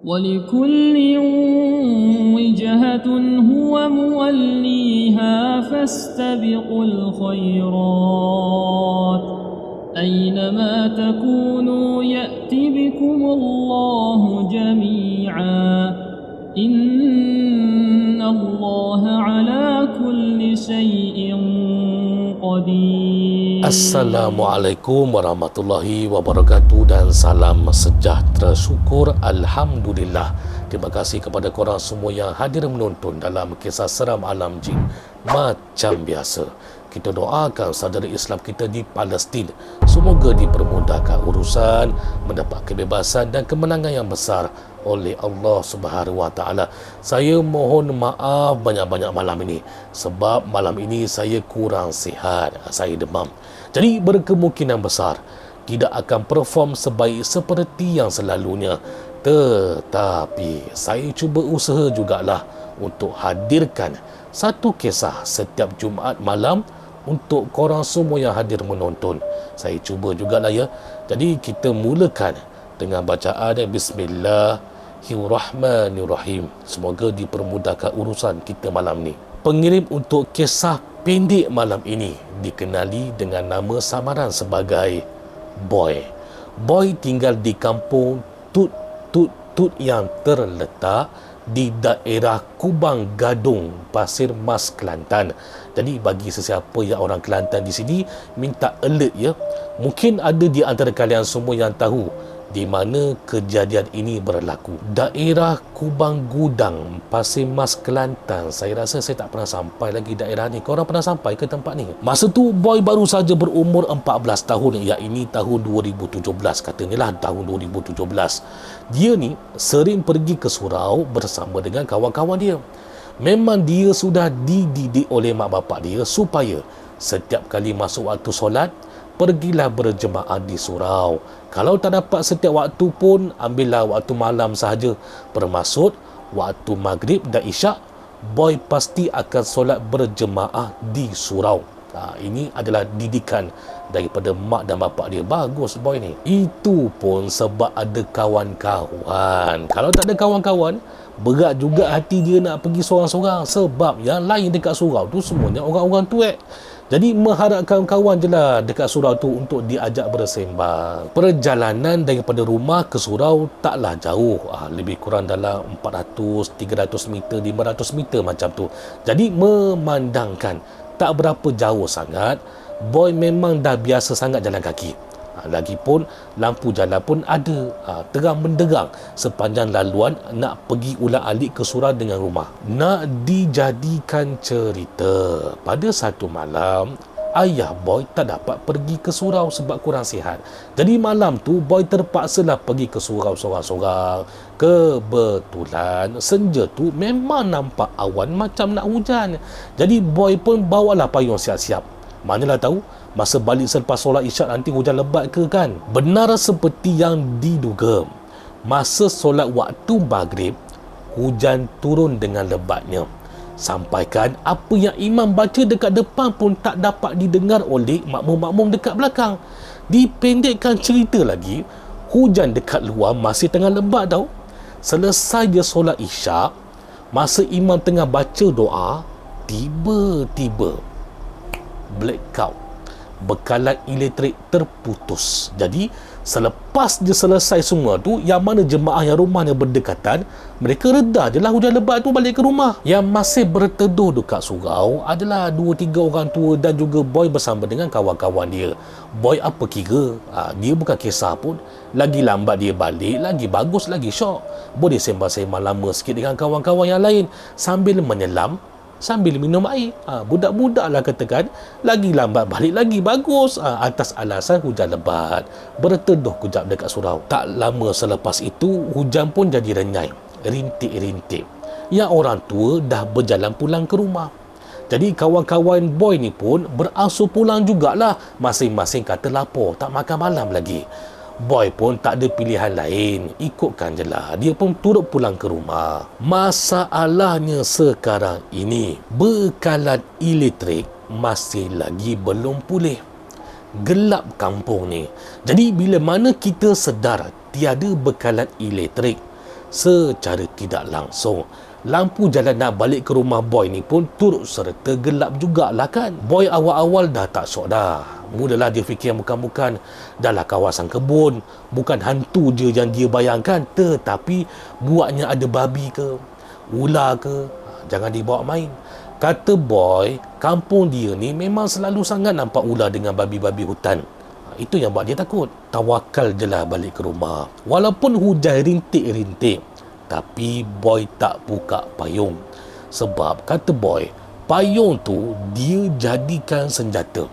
ولكل وجهة هو موليها فاستبقوا الخيرات أينما تكونوا يأت بكم الله جميعا إن الله على كل شيء قدير. Assalamualaikum warahmatullahi wabarakatuh dan salam sejahtera, syukur Alhamdulillah. Terima kasih kepada korang semua yang hadir menonton dalam kisah seram alam jin. Macam biasa, kita doakan saudara Islam kita di Palestin semoga dipermudahkan urusan, mendapat kebebasan dan kemenangan yang besar oleh Allah Subhanahu Wa Taala. Saya mohon maaf banyak-banyak malam ini sebab malam ini saya kurang sihat, saya demam. Jadi berkemungkinan besar tidak akan perform sebaik seperti yang selalunya. Tetapi saya cuba usaha jugalah untuk hadirkan satu kisah setiap Jumaat malam untuk korang semua yang hadir menonton. Saya cuba jugalah ya. Jadi kita mulakan dengan bacaan Bismillahirrahmanirrahim. Semoga dipermudahkan urusan kita malam ni. Pengirim untuk kisah pendek malam ini dikenali dengan nama samaran sebagai Boy. Boy tinggal di kampung Tut yang terletak di daerah Kubang Gadung, Pasir Mas, Kelantan. Jadi bagi sesiapa yang orang Kelantan di sini, minta alert ya. Mungkin ada di antara kalian semua yang tahu di mana kejadian ini berlaku. Daerah Kubang Gudang, Pasir Mas, Kelantan. Saya rasa saya tak pernah sampai lagi daerah ni. Korang pernah sampai ke tempat ni? Masa tu Boy baru saja berumur 14 tahun, iaitu tahun 2017 katanya lah, tahun 2017. Dia ni sering pergi ke surau bersama dengan kawan-kawan dia. Memang dia sudah dididik oleh mak bapak dia supaya setiap kali masuk waktu solat, pergilah berjemaah di surau. Kalau tak dapat setiap waktu pun, ambillah waktu malam sahaja. Bermaksud waktu maghrib dan isyak, Boy pasti akan solat berjemaah di surau. Ini adalah didikan daripada mak dan bapak dia. Bagus Boy ni. Itu pun sebab ada kawan-kawan. Kalau tak ada kawan-kawan, berat juga hati dia nak pergi seorang-seorang. Sebab yang lain dekat surau tu semuanya orang-orang tuek. Jadi mengharapkan kawan je lah dekat surau tu untuk diajak bersembang. Perjalanan daripada rumah ke surau taklah jauh. Lebih kurang dalam 400, 300 meter, 500 meter macam tu. Jadi memandangkan tak berapa jauh sangat, Boy memang dah biasa sangat jalan kaki. Lagipun lampu jalan pun ada, terang benderang sepanjang laluan nak pergi ulang-alik ke surau dengan rumah. Nak dijadikan cerita, pada satu malam ayah Boy tak dapat pergi ke surau sebab kurang sihat. Jadi malam tu Boy terpaksalah pergi ke surau seorang-seorang. Kebetulan senja tu memang nampak awan macam nak hujan. Jadi Boy pun bawalah payung siap-siap. Manalah tahu masa balik selepas solat isyak nanti hujan lebat ke kan. Benar seperti yang diduga, masa solat waktu maghrib, hujan turun dengan lebatnya. Sampaikan apa yang imam baca dekat depan pun tak dapat didengar oleh makmum-makmum dekat belakang. Dipendekkan cerita lagi, hujan dekat luar masih tengah lebat tau. Selesai je solat isyak, masa imam tengah baca doa, tiba-tiba blackout, bekalan elektrik terputus. Jadi selepas dia selesai semua tu, yang mana jemaah yang rumahnya berdekatan, mereka reda je lah hujan lebat tu, balik ke rumah. Yang masih berteduh dekat surau adalah 2-3 orang tua dan juga Boy bersama dengan kawan-kawan dia. Boy apa kira, dia bukan kisah pun. Lagi lambat dia balik, lagi bagus, lagi syok. Boleh sembang-sembang lama sikit dengan kawan-kawan yang lain sambil menyelam, sambil minum air. Budak-budak lah katakan, lagi lambat balik lagi bagus, atas alasan hujan lebat. Berteduh kejap dekat surau. Tak lama selepas itu hujan pun jadi renyai, rintik-rintik. Yang orang tua dah berjalan pulang ke rumah. Jadi kawan-kawan Boy ni pun beransur pulang jugalah. Masing-masing kata lapar, tak makan malam lagi. Boy pun tak ada pilihan lain, ikutkan je lah. Dia pun turut pulang ke rumah. Masalahnya sekarang ini, bekalan elektrik masih lagi belum pulih. Gelap kampung ni. Jadi bila mana kita sedar tiada bekalan elektrik, Secara tidak langsung, lampu jalan nak balik ke rumah boy ni pun turut serta gelap jugalah kan. Boy awal-awal dah tak syok dah. Mulalah dia fikir bukan-bukan dalam kawasan kebun, bukan hantu je yang dia bayangkan, tetapi buatnya ada babi ke, ular ke, jangan dibawa main. Kata boy, kampung dia ni memang selalu sangat nampak ular dengan babi-babi hutan. Itu yang buat dia takut. Tawakal je lah balik ke rumah. Walaupun hujan rintik-rintik, tapi boy tak buka payung. Sebab kata boy, payung tu dia jadikan senjata.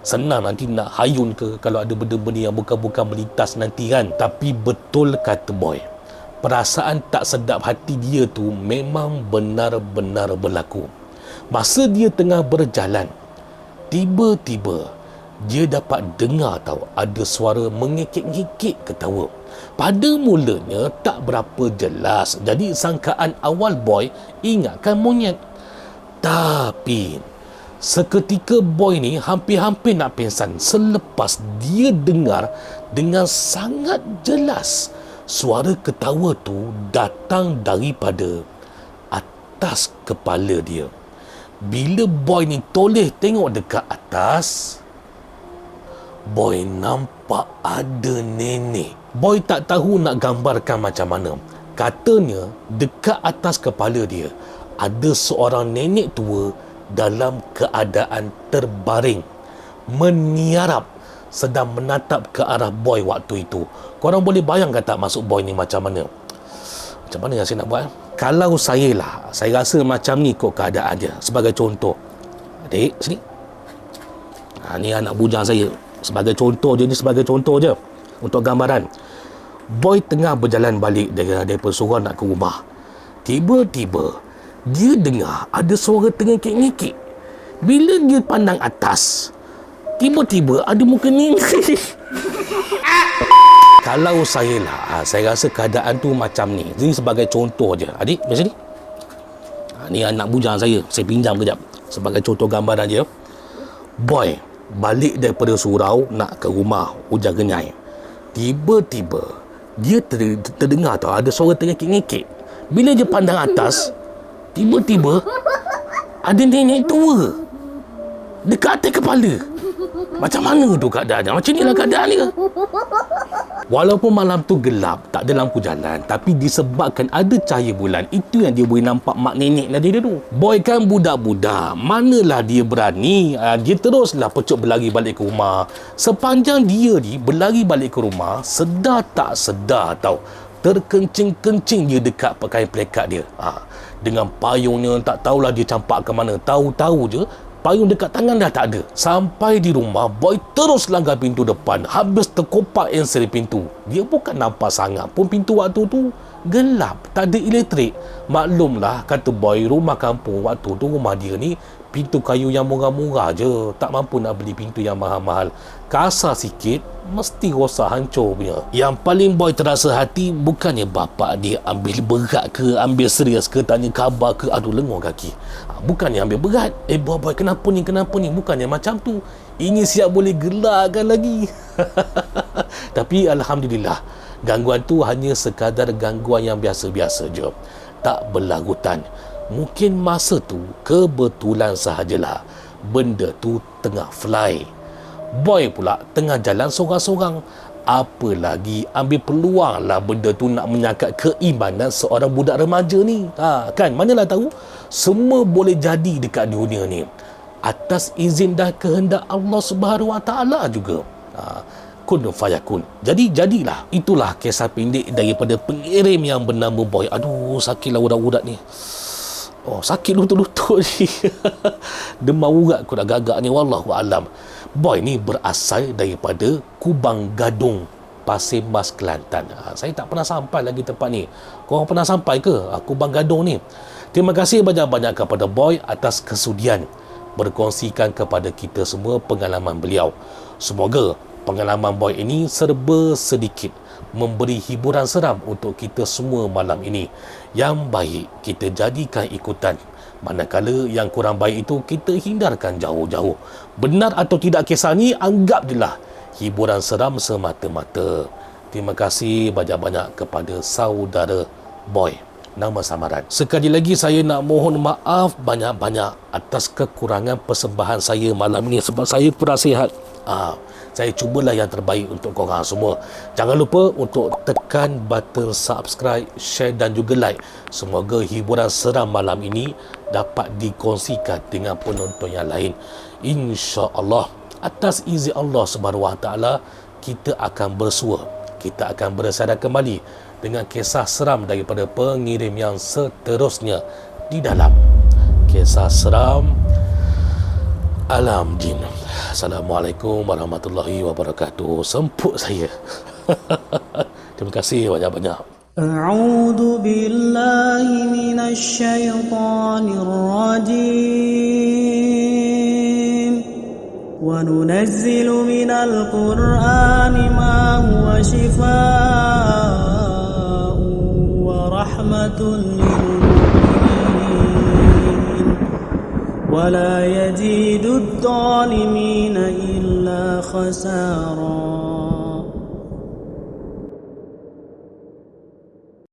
Senang nanti nak hayun ke kalau ada benda-benda yang bukan-bukan melintas nanti kan. Tapi betul kata boy, perasaan tak sedap hati dia tu memang benar-benar berlaku. Masa dia tengah berjalan, tiba-tiba dia dapat dengar tahu ada suara mengekek-ngekek ketawa. Pada mulanya tak berapa jelas, jadi sangkaan awal boy ingatkan monyet. Tapi seketika boy ni hampir-hampir nak pingsan selepas dia dengar dengan sangat jelas suara ketawa tu datang daripada atas kepala dia. Bila boy ni toleh tengok dekat atas, boy nampak ada nenek. Boy tak tahu nak gambarkan macam mana. Katanya dekat atas kepala dia ada seorang nenek tua dalam keadaan terbaring, meniarap, sedang menatap ke arah boy waktu itu. Korang boleh bayangkan tak maksud boy ni macam mana? Macam mana yang saya nak buat? Kalau saya lah, saya rasa macam ni kot keadaan dia. Sebagai contoh, adik, sini. Ni anak bujang saya. Sebagai contoh je, ni sebagai contoh je untuk gambaran. Boy tengah berjalan balik dari surau nak ke rumah. Tiba-tiba dia dengar ada suara tengekek-ngekek. Bila dia pandang atas, tiba-tiba ada muka nenek. Kalau saya lah, saya rasa keadaan tu macam ni. Ini sebagai contoh je. Adik, macam ni. Ni anak bujang saya pinjam kejap sebagai contoh gambaran je. Boy balik daripada surau nak ke rumah hujan genyai. Tiba-tiba dia terdengar tau ada suara tengekek-ngekek. Bila dia pandang atas, tiba-tiba ada nenek tua dekat atas kepala. Macam mana tu keadaannya? Macam ni lah keadaan dia. Walaupun malam tu gelap, tak ada lampu jalan, tapi disebabkan ada cahaya bulan, itu yang dia boleh nampak mak nenek dia tu. Boy kan budak-budak, manalah dia berani. Dia teruslah pecuk berlari balik ke rumah. Sepanjang dia ni berlari balik ke rumah, sedar tak sedar tau, terkencing-kencing dia dekat pakaian pelekat dia. Dengan payungnya tak tahulah dia campak ke mana. Tahu-tahu je payung dekat tangan dah tak ada. Sampai di rumah, boy terus langgar pintu depan. Habis terkopak ensel pintu. Dia bukan nampak sangat pun pintu waktu tu gelap, tak ada elektrik. Maklumlah, kata boy, rumah kampung waktu tu, rumah dia ni pintu kayu yang murah-murah je. Tak mampu nak beli pintu yang mahal-mahal. Kasar sikit, mesti rosak hancur punya. Yang paling boy terasa hati, bukannya bapak dia ambil berat ke, ambil serius ke, tanya khabar ke, aduh lengur kaki. Bukannya ambil berat. Boy, kenapa ni? Bukannya macam tu. Ini siap boleh gelarkan lagi. Tapi Alhamdulillah, gangguan tu hanya sekadar gangguan yang biasa-biasa je. Tak berlarutan. Mungkin masa tu kebetulan sahajalah benda tu tengah fly. Boy pula tengah jalan sorang-sorang. Apa lagi ambil peluang lah benda tu nak menyangkat keimanan seorang budak remaja ni. Kan, manalah tahu, semua boleh jadi dekat dunia ni atas izin dan kehendak Allah Subhanahu Wa Taala juga. Kun fayakun. Jadilah. Itulah kisah pendek daripada pengirim yang bernama Boy. Aduh, sakitlah urat-urat ni. Sakit lutut-lutut ni. Demam urat aku dah gagak ni, wallahu alam. Boy ni berasal daripada Kubang Gadung, Pasir Mas, Kelantan. Saya tak pernah sampai lagi tempat ni. Korang pernah sampai ke Kubang Gadung ni? Terima kasih banyak-banyak kepada Boy atas kesudian berkongsikan kepada kita semua pengalaman beliau. Semoga pengalaman Boy ini serba sedikit memberi hiburan seram untuk kita semua malam ini. Yang baik kita jadikan ikutan, manakala yang kurang baik itu kita hindarkan jauh-jauh. Benar atau tidak kisah ni, anggap je lah hiburan seram semata-mata. Terima kasih banyak-banyak kepada saudara Boy, nama samaran. Sekali lagi saya nak mohon maaf banyak-banyak atas kekurangan persembahan saya malam ni sebab saya kurang sihat. Saya cubalah yang terbaik untuk korang semua. Jangan lupa untuk tekan button subscribe, share dan juga like. Semoga hiburan seram malam ini dapat dikongsikan dengan penonton yang lain. InsyaAllah, atas izin Allah SWT, kita akan bersua. Kita akan bersandar kembali dengan kisah seram daripada pengirim yang seterusnya di dalam Kisah Seram Alam Jin. Assalamualaikum warahmatullahi wabarakatuh. Semput saya. Terima kasih banyak-banyak. A'udzu billahi minasy syaithanir rajim. Wa nunazzilu minal qur'ani ma huwa shifaa'un wa rahmatun lil ولا يزيد الظالمين إلا خسارا